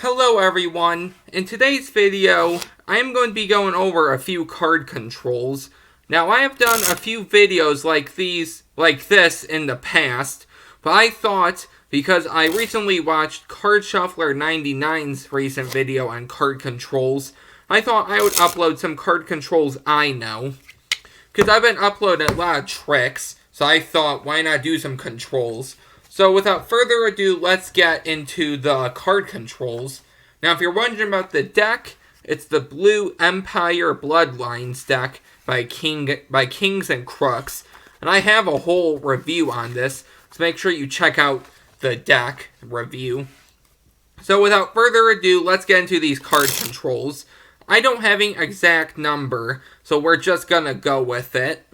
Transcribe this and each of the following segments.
Hello everyone, in today's video, I am going to be going over a few card controls. Now I have done a few videos like this in the past, but I thought, because I recently watched Card Shuffler 99's recent video on card controls, I thought I would upload some card controls I know. Because I've been uploading a lot of tricks, so I thought, why not do some controls? So without further ado, let's get into the card controls. Now, if you're wondering about the deck, it's the Blue Empire Bloodlines deck by Kings and Crooks. And I have a whole review on this, so make sure you check out the deck review. So without further ado, let's get into these card controls. I don't have an exact number, so we're just gonna go with it.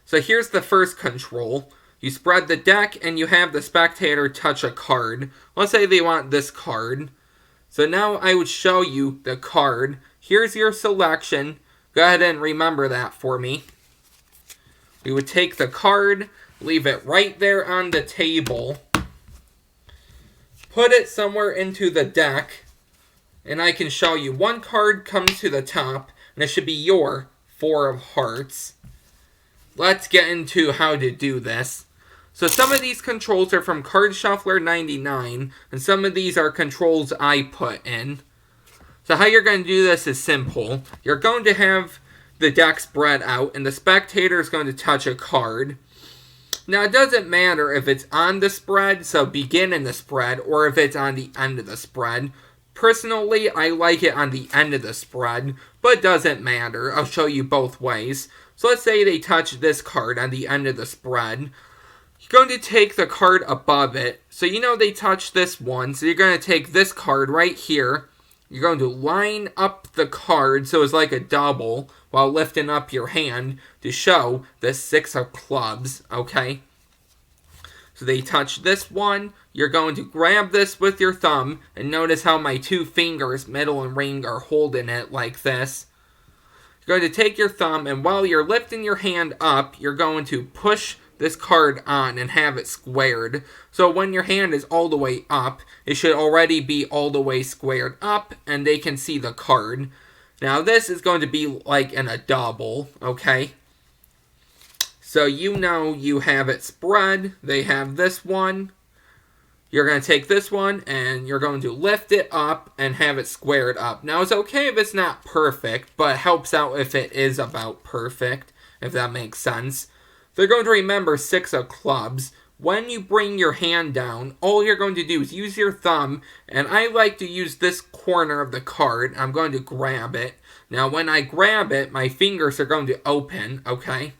So here's the first control. You spread the deck and you have the spectator touch a card. Let's say they want this card. So now I would show you the card. Here's your selection. Go ahead and remember that for me. We would take the card, leave it right there on the table, put it somewhere into the deck, and I can show you one card comes to the top, and it should be your Four of Hearts. Let's get into how to do this. So some of these controls are from Card Shuffler 99, and some of these are controls I put in. So how you're going to do this is simple. You're going to have the deck spread out, and the spectator is going to touch a card. Now, it doesn't matter if it's on the spread, so begin in the spread, or if it's on the end of the spread. Personally, I like it on the end of the spread, but it doesn't matter. I'll show you both ways. So let's say they touch this card on the end of the spread. You're going to take the card above it. So you know they touched this one. So you're going to take this card right here. You're going to line up the card so it's like a double while lifting up your hand to show the Six of Clubs. Okay? So they touch this one. You're going to grab this with your thumb. And notice how my two fingers, middle and ring, are holding it like this. You're going to take your thumb, and while you're lifting your hand up, you're going to push this card on and have it squared. So when your hand is all the way up, it should already be all the way squared up, and they can see the card. Now this is going to be like in a double, okay? So you know you have it spread. They have this one. You're going to take this one, and you're going to lift it up and have it squared up. Now, it's okay if it's not perfect, but it helps out if it is about perfect, if that makes sense. They're going to remember Six of Clubs. When you bring your hand down, all you're going to do is use your thumb, and I like to use this corner of the card. I'm going to grab it. Now, when I grab it, my fingers are going to open, okay?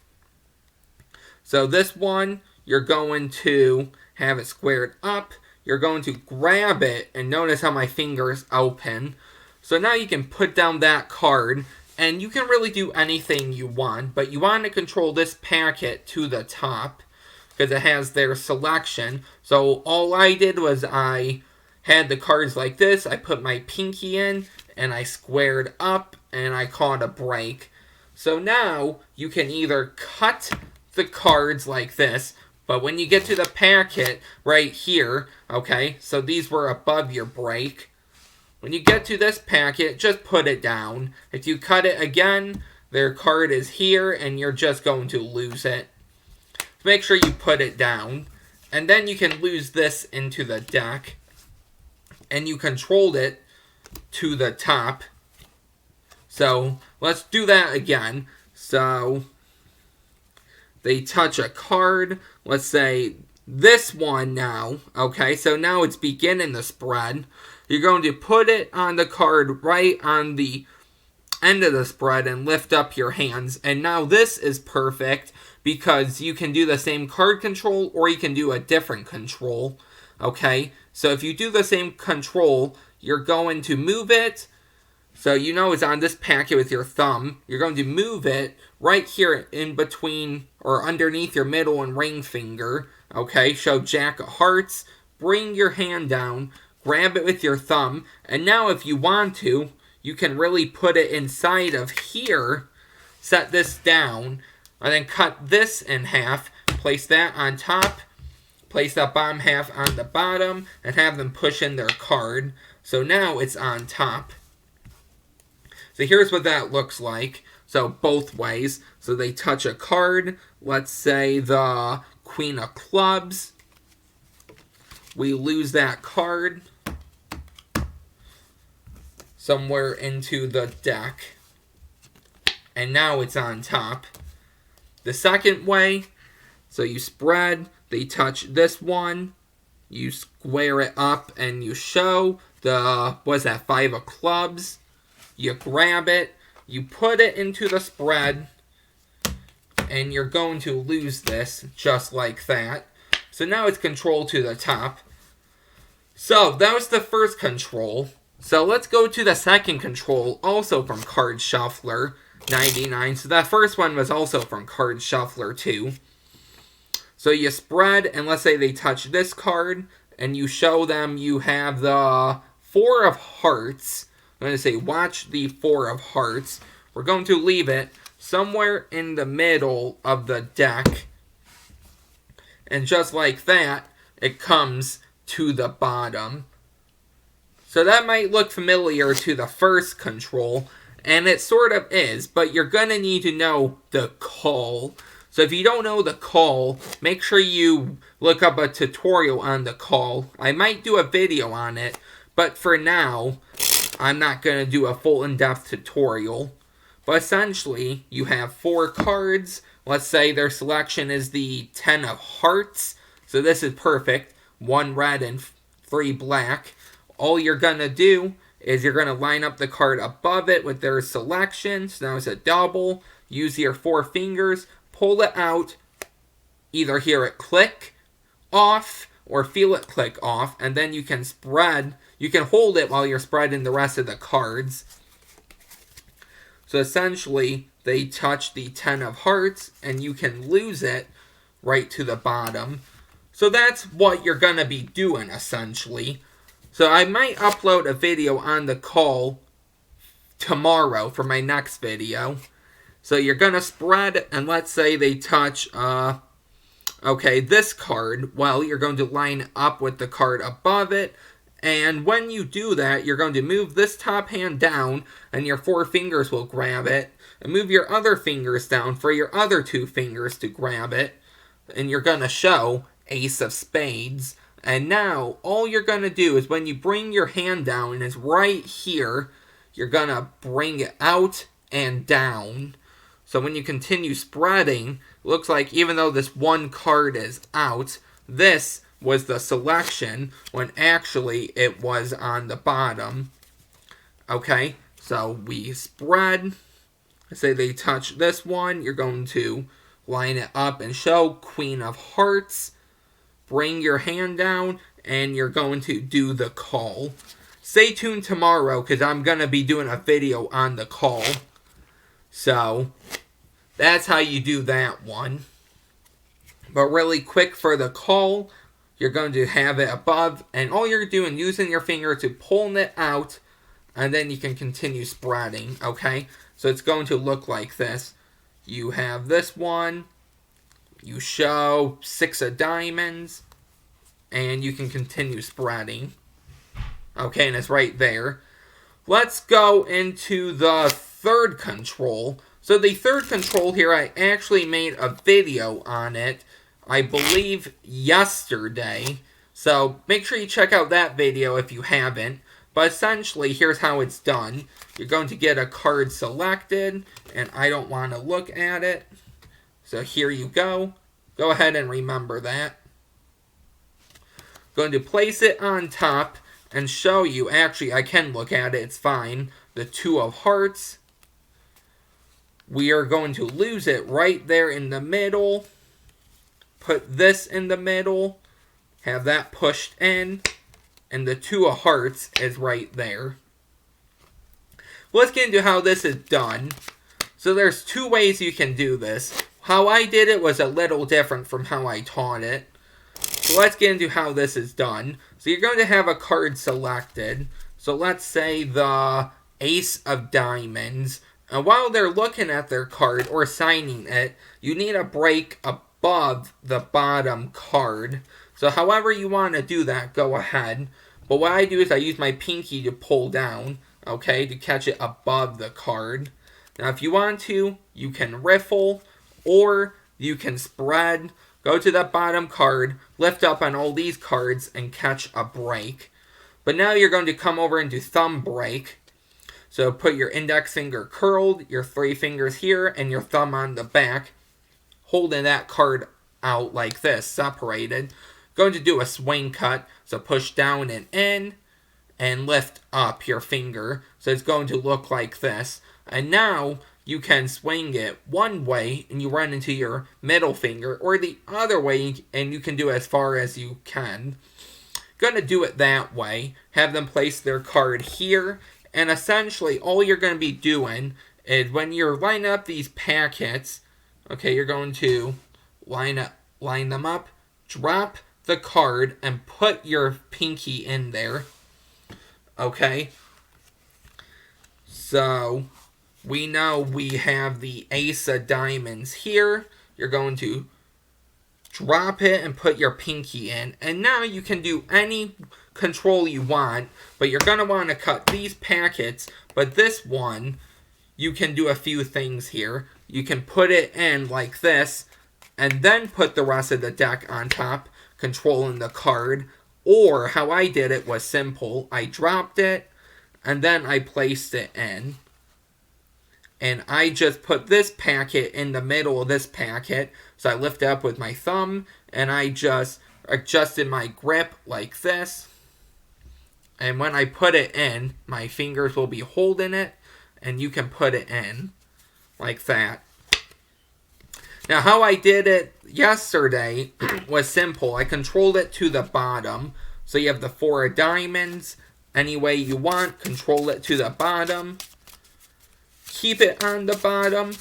So this one, you're going to have it squared up. You're going to grab it, and notice how my fingers open. So now you can put down that card, and you can really do anything you want, but you want to control this packet to the top, because it has their selection. So all I did was I had the cards like this, I put my pinky in, and I squared up, and I caught a break. So now you can either cut the cards like this, but when you get to the packet right here, okay, so these were above your break. When you get to this packet, just put it down. If you cut it again, their card is here, and you're just going to lose it. So make sure you put it down. And then you can lose this into the deck. And you controlled it to the top. So let's do that again. So they touch a card. Let's say this one now. Okay, so now it's beginning the spread. You're going to put it on the card right on the end of the spread and lift up your hands. And now this is perfect because you can do the same card control or you can do a different control. Okay, so if you do the same control, you're going to move it. So you know it's on this packet with your thumb. You're going to move it right here in between or underneath your middle and ring finger. Okay, show Jack of Hearts. Bring your hand down. Grab it with your thumb, and now if you want to, you can really put it inside of here, set this down, and then cut this in half, place that on top, place that bottom half on the bottom, and have them push in their card. So now it's on top. So here's what that looks like. So both ways. So they touch a card. Let's say the Queen of Clubs. We lose that card somewhere into the deck. And now it's on top. The second way, so you spread, they touch this one, you square it up and you show the, what's that, 5 of clubs. You grab it, you put it into the spread, and you're going to lose this just like that. So now it's control to the top. So that was the first control. So let's go to the second control, also from Card Shuffler 99. So that first one was also from Card Shuffler 2. So you spread, and let's say they touch this card, and you show them you have the 4 of Hearts. I'm going to say, watch the 4 of Hearts. We're going to leave it somewhere in the middle of the deck. And just like that, it comes to the bottom. So that might look familiar to the first control, and it sort of is, but you're going to need to know the call. So if you don't know the call, make sure you look up a tutorial on the call. I might do a video on it, but for now, I'm not going to do a full in-depth tutorial. But essentially, you have 4 cards. Let's say their selection is the 10 of Hearts. So this is perfect. 1 red and 3 black. All you're going to do is you're going to line up the card above it with their selection. So now it's a double. Use your 4 fingers. Pull it out. Either hear it click off or feel it click off. And then you can spread. You can hold it while you're spreading the rest of the cards. So essentially, they touch the 10 of Hearts, and you can lose it right to the bottom. So that's what you're going to be doing, essentially. So I might upload a video on the call tomorrow for my next video. So you're going to spread, and let's say they touch, this card. Well, you're going to line up with the card above it. And when you do that, you're going to move this top hand down, and your 4 fingers will grab it. And move your other fingers down for your other 2 fingers to grab it. And you're going to show Ace of Spades. And now, all you're going to do is when you bring your hand down, and it's right here, you're going to bring it out and down. So when you continue spreading, it looks like even though this one card is out, this was the selection when actually it was on the bottom. Okay, so we spread. Say they touch this one, you're going to line it up and show Queen of Hearts. Bring your hand down, and you're going to do the call. Stay tuned tomorrow, because I'm going to be doing a video on the call. So, that's how you do that one. But really quick for the call, you're going to have it above, and all you're doing, using your finger to pull it out, and then you can continue spreading, okay? So it's going to look like this. You have this one, you show 6 of diamonds, and you can continue spreading. Okay, and it's right there. Let's go into the third control. So the third control here, I actually made a video on it, I believe yesterday. So make sure you check out that video if you haven't. But essentially, here's how it's done. You're going to get a card selected, and I don't want to look at it. So here you go. Go ahead and remember that. Going to place it on top and show you. Actually, I can look at it. It's fine. The 2 of Hearts. We are going to lose it right there in the middle. Put this in the middle. Have that pushed in. And the 2 of Hearts is right there. Let's get into how this is done. So there's 2 ways you can do this. How I did it was a little different from how I taught it. So let's get into how this is done. So you're going to have a card selected. So let's say the Ace of Diamonds. And while they're looking at their card or signing it, you need a break above the bottom card. So however you want to do that, go ahead. But what I do is I use my pinky to pull down, okay, to catch it above the card. Now if you want to, you can riffle, or you can spread, go to the bottom card, lift up on all these cards, and catch a break. But now you're going to come over and do thumb break. So put your index finger curled, your 3 fingers here, and your thumb on the back, holding that card out like this, separated. Going to do a swing cut, so push down and in, and lift up your finger. So it's going to look like this. And now you can swing it one way, and you run into your middle finger, or the other way, and you can do as far as you can. Going to do it that way. Have them place their card here, and essentially all you're going to be doing is when you're lining up these packets, okay, you're going to line them up, drop the card, and put your pinky in there. Okay. So we know we have the ace of diamonds here. You're going to drop it and put your pinky in. And now you can do any control you want, but you're going to want to cut these packets. But this one, you can do a few things here. You can put it in like this, and then put the rest of the deck on top, controlling the card. Or how I did it was simple. I dropped it, and then I placed it in. And I just put this packet in the middle of this packet. So I lift up with my thumb, and I just adjusted my grip like this. And when I put it in, my fingers will be holding it, and you can put it in like that. Now how I did it yesterday was simple. I controlled it to the bottom. So you have the 4 of diamonds. Any way you want, control it to the bottom. Keep it on the bottom.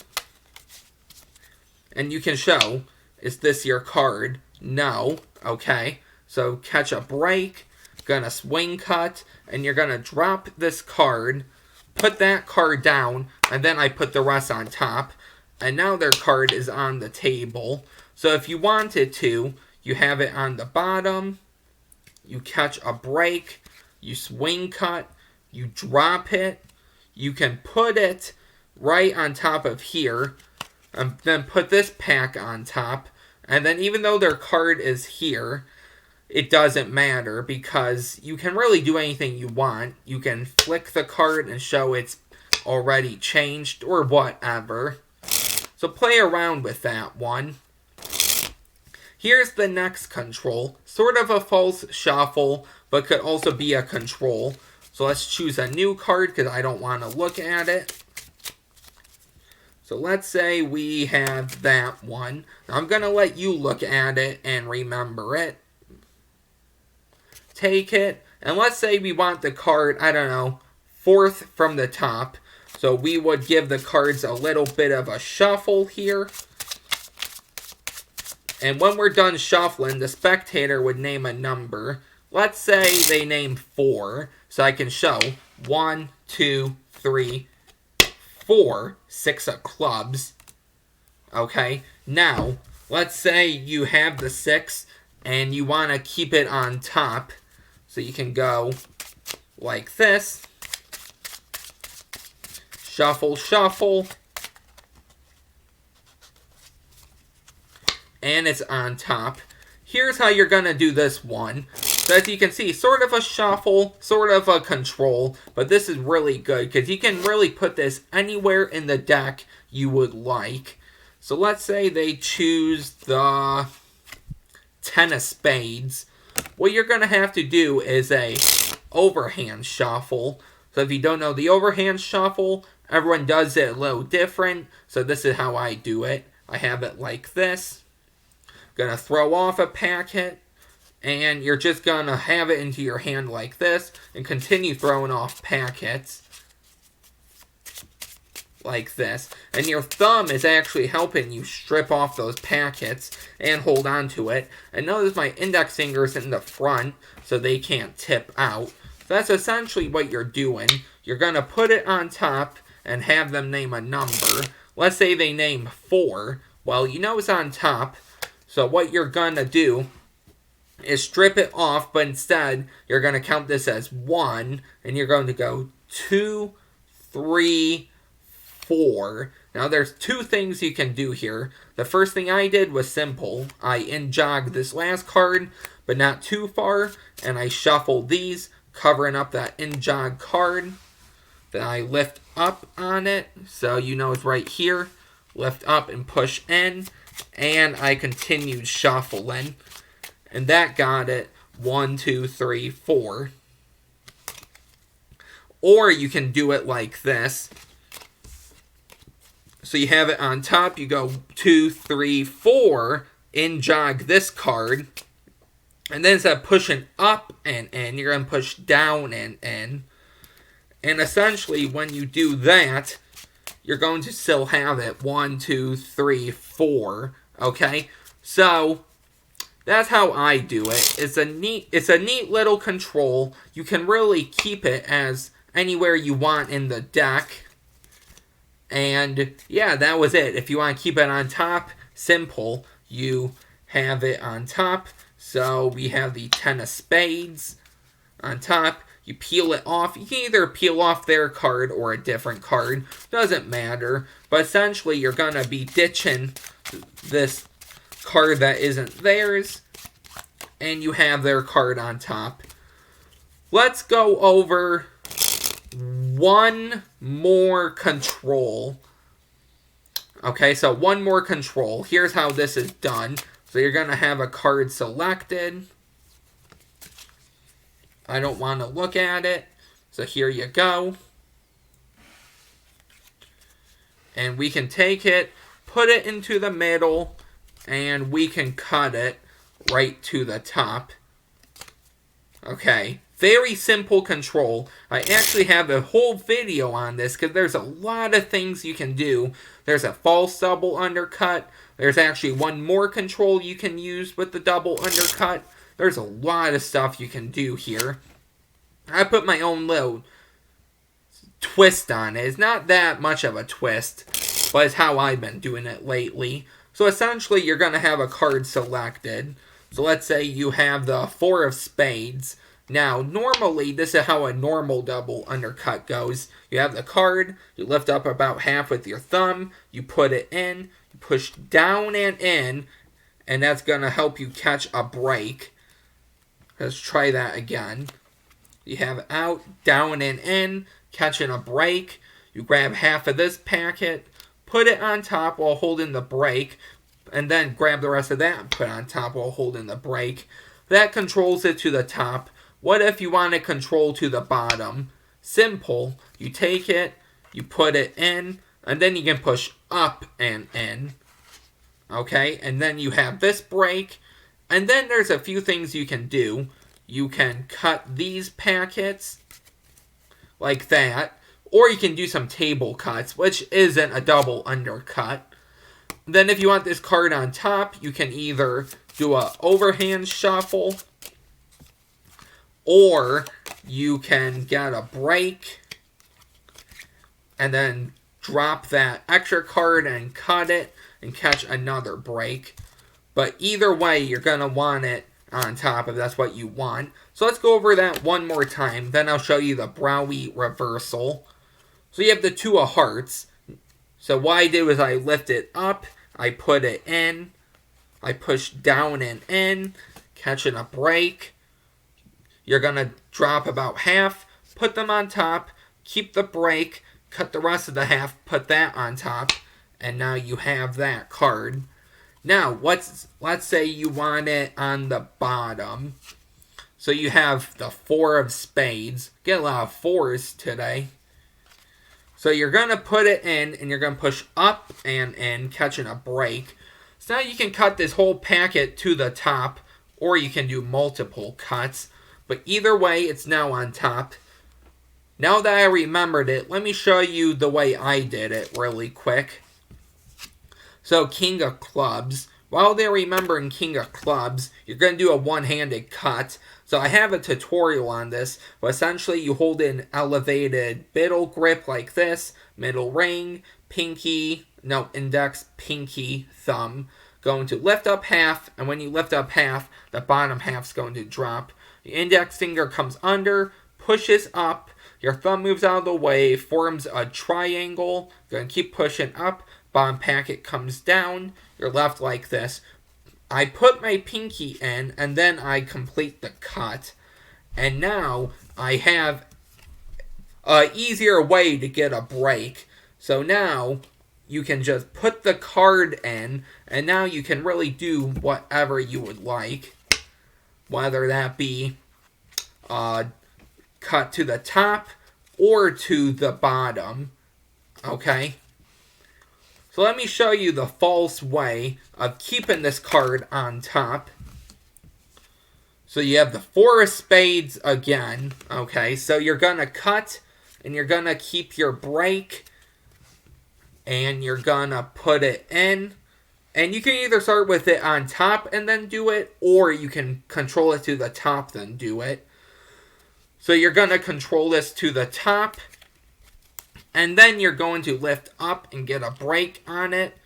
And you can show, is this your card? No. Okay. So catch a break. Gonna swing cut. And you're gonna drop this card. Put that card down. And then I put the rest on top. And now their card is on the table. So if you wanted to, you have it on the bottom. You catch a break. You swing cut. You drop it. You can put it right on top of here, and then put this pack on top, and then even though their card is here, it doesn't matter, because you can really do anything you want. You can flick the card and show it's already changed, or whatever. So play around with that one. Here's the next control, sort of a false shuffle, but could also be a control. So let's choose a new card, because I don't want to look at it. So let's say we have that one. Now I'm going to let you look at it and remember it. Take it. And let's say we want the card, I don't know, 4th from the top. So we would give the cards a little bit of a shuffle here. And when we're done shuffling, the spectator would name a number. Let's say they name 4. So I can show 1, 2, 3, 4, 6 of clubs. Okay, now let's say you have the 6 and you want to keep it on top. So you can go like this. Shuffle, shuffle. And it's on top. Here's how you're going to do this one. So as you can see, sort of a shuffle, sort of a control, but this is really good because you can really put this anywhere in the deck you would like. So let's say they choose the 10 of spades. What you're going to have to do is a overhand shuffle. So if you don't know the overhand shuffle, everyone does it a little different. So this is how I do it. I have it like this. Going to throw off a packet. And you're just going to have it into your hand like this. And continue throwing off packets. Like this. And your thumb is actually helping you strip off those packets. And hold on to it. And notice my index finger is in the front. So they can't tip out. So that's essentially what you're doing. You're going to put it on top. And have them name a number. Let's say they name 4. Well, you know it's on top. So what you're going to do is strip it off, but instead you're going to count this as 1, and you're going to go 2, 3, 4. Now there's 2 things you can do here. The first thing I did was simple. I in-jogged this last card, but not too far, and I shuffled these, covering up that in-jog card. Then I lift up on it, so you know it's right here. Lift up and push in, and I continued shuffling. And that got it 1, 2, 3, 4. Or you can do it like this. So you have it on top, you go 2, 3, 4, in jog this card. And then instead of pushing up and in, you're going to push down and in. And essentially, when you do that, you're going to still have it 1, 2, 3, 4. Okay? So that's how I do it. It's a neat little control. You can really keep it as anywhere you want in the deck. And yeah, that was it. If you want to keep it on top, simple. You have it on top. So we have the 10 of spades on top. You peel it off. You can either peel off their card or a different card. Doesn't matter. But essentially, you're going to be ditching this card that isn't theirs, and you have their card on top. Let's go over one more control. Okay, so one more control. Here's how this is done. So you're going to have a card selected. I don't want to look at it. So here you go. And we can take it, put it into the middle, and we can cut it right to the top. Okay, very simple control. I actually have a whole video on this because there's a lot of things you can do. There's a false double undercut. There's actually one more control you can use with the double undercut. There's a lot of stuff you can do here. I put my own little twist on it. It's not that much of a twist, but it's how I've been doing it lately. So essentially, you're going to have a card selected. So let's say you have the 4 of spades. Now, normally, this is how a normal double undercut goes. You have the card, you lift up about half with your thumb, you put it in, you push down and in, and that's going to help you catch a break. Let's try that again. You have it out, down and in, catching a break. You grab half of this packet, put it on top while holding the break, and then grab the rest of that and put it on top while holding the break. That controls it to the top. What if you want to control to the bottom? Simple. You take it, you put it in, and then you can push up and in. Okay, and then you have this break. And then there's a few things you can do. You can cut these packets like that. Or you can do some table cuts, which isn't a double undercut. Then if you want this card on top, you can either do a overhand shuffle, or you can get a break and then drop that extra card and cut it and catch another break. But either way, you're going to want it on top if that's what you want. So let's go over that one more time. Then I'll show you the Browey Reversal. So you have the 2 of hearts. So what I did was I lift it up, I put it in, I push down and in, catching a break. You're going to drop about half, put them on top, keep the break, cut the rest of the half, put that on top, and now you have that card. Now, let's say you want it on the bottom. So you have the 4 of spades. Get a lot of 4s today. So you're going to put it in, and you're going to push up and in, catching a break. So now you can cut this whole packet to the top, or you can do multiple cuts. But either way, it's now on top. Now that I remembered it, let me show you the way I did it really quick. So King of Clubs. While they're remembering King of Clubs, you're going to do a one-handed cut. So I have a tutorial on this, but essentially you hold an elevated middle grip like this, middle ring, index, pinky, thumb. going to lift up half, and when you lift up half, the bottom half's going to drop. The index finger comes under, pushes up, your thumb moves out of the way, forms a triangle, you're going to keep pushing up, bottom packet comes down, you're left like this. I put my pinky in, and then I complete the cut. And now I have an easier way to get a break. So now you can just put the card in, and now you can really do whatever you would like. Whether that be cut to the top or to the bottom. Okay? So let me show you the false way of keeping this card on top. So you have the 4 of spades again. Okay, so you're going to cut, and you're going to keep your break, and you're going to put it in. And you can either start with it on top and then do it, or you can control it to the top then do it. So you're going to control this to the top, and then you're going to lift up and get a break on it.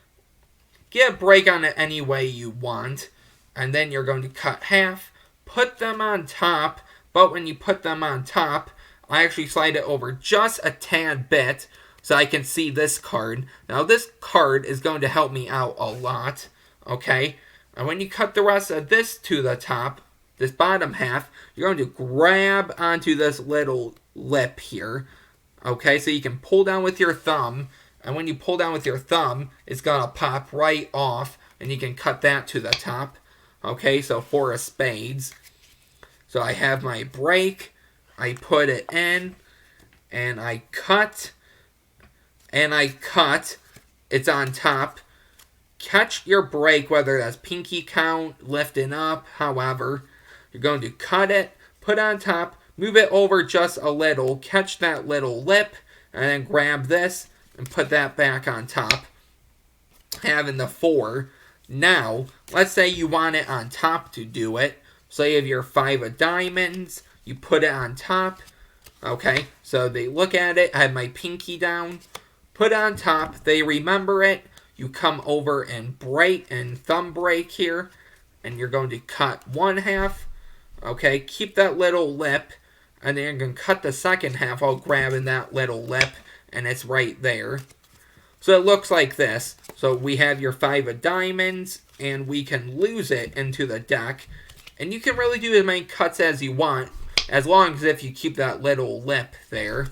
Get a break on it any way you want. And then you're going to cut half, put them on top, but when you put them on top, I actually slide it over just a tad bit, so I can see this card. Now this card is going to help me out a lot, okay? And when you cut the rest of this to the top, this bottom half, you're going to grab onto this little lip here, okay? So you can pull down with your thumb, and when you pull down with your thumb, it's going to pop right off, and you can cut that to the top, okay? So 4 of spades. So I have my break, I put it in, and I cut, it's on top. Catch your break, whether that's pinky count, lifting up, however. You're going to cut it, put on top, move it over just a little, catch that little lip, and then grab this and put that back on top. Having the 4. Now, let's say you want it on top to do it. So you have your 5 of diamonds, you put it on top. Okay, so they look at it, I have my pinky down, put it on top, they remember it, you come over and break and thumb break here, and you're going to cut 1 half, okay, keep that little lip, and then you're going to cut the second half while grabbing that little lip, and it's right there. So it looks like this. So we have your 5 of diamonds, and we can lose it into the deck, and you can really do as many cuts as you want, as long as if you keep that little lip there.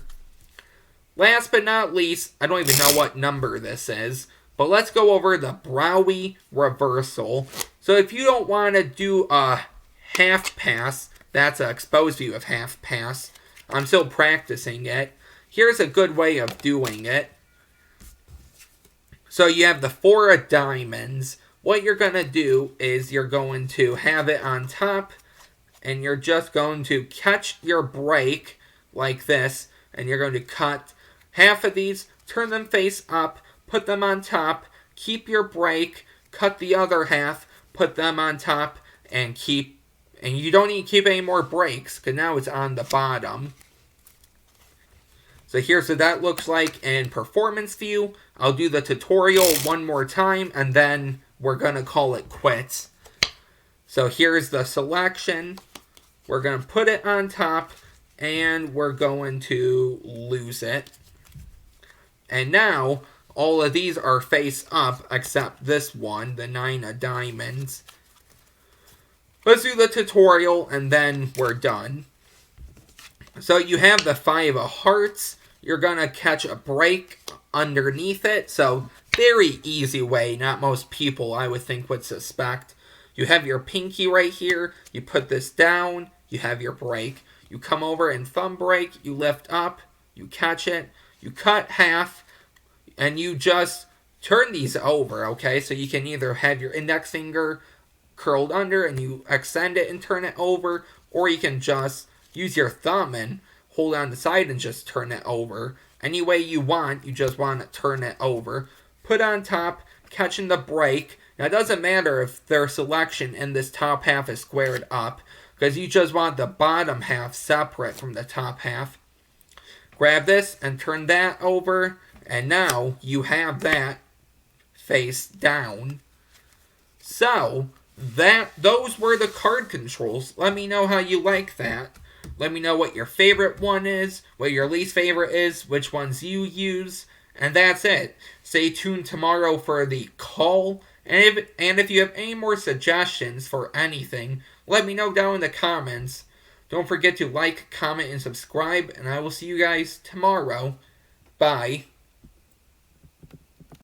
Last but not least, I don't even know what number this is, but let's go over the Browey Reversal. So if you don't want to do a half pass, that's an exposed view of half pass. I'm still practicing it. Here's a good way of doing it. So you have the 4 of diamonds. What you're going to do is you're going to have it on top, and you're just going to catch your break like this, and you're going to cut half of these, turn them face up, put them on top, keep your break, cut the other half, put them on top, and keep, and you don't need to keep any more breaks, because now it's on the bottom. So here's what that looks like in performance view. I'll do the tutorial one more time, and then we're going to call it quits. So here's the selection. We're going to put it on top, and we're going to lose it. And now, all of these are face up, except this one, the 9 of diamonds. Let's do the tutorial, and then we're done. So you have the 5 of hearts. You're going to catch a break underneath it. So, very easy way, not most people I would think would suspect. You have your pinky right here. You put this down. You have your break. You come over and thumb break. You lift up. You catch it. You cut half. And you just turn these over, okay? So you can either have your index finger curled under and you extend it and turn it over, or you can just use your thumb and hold on the side and just turn it over. Any way you want, you just want to turn it over. Put on top, catching the break. Now it doesn't matter if their selection in this top half is squared up, because you just want the bottom half separate from the top half. Grab this and turn that over, and now you have that face down. So, those were the card controls. Let me know how you like that. Let me know what your favorite one is, what your least favorite is, which ones you use, and that's it. Stay tuned tomorrow for the call, and if you have any more suggestions for anything, let me know down in the comments. Don't forget to like, comment, and subscribe, and I will see you guys tomorrow. Bye.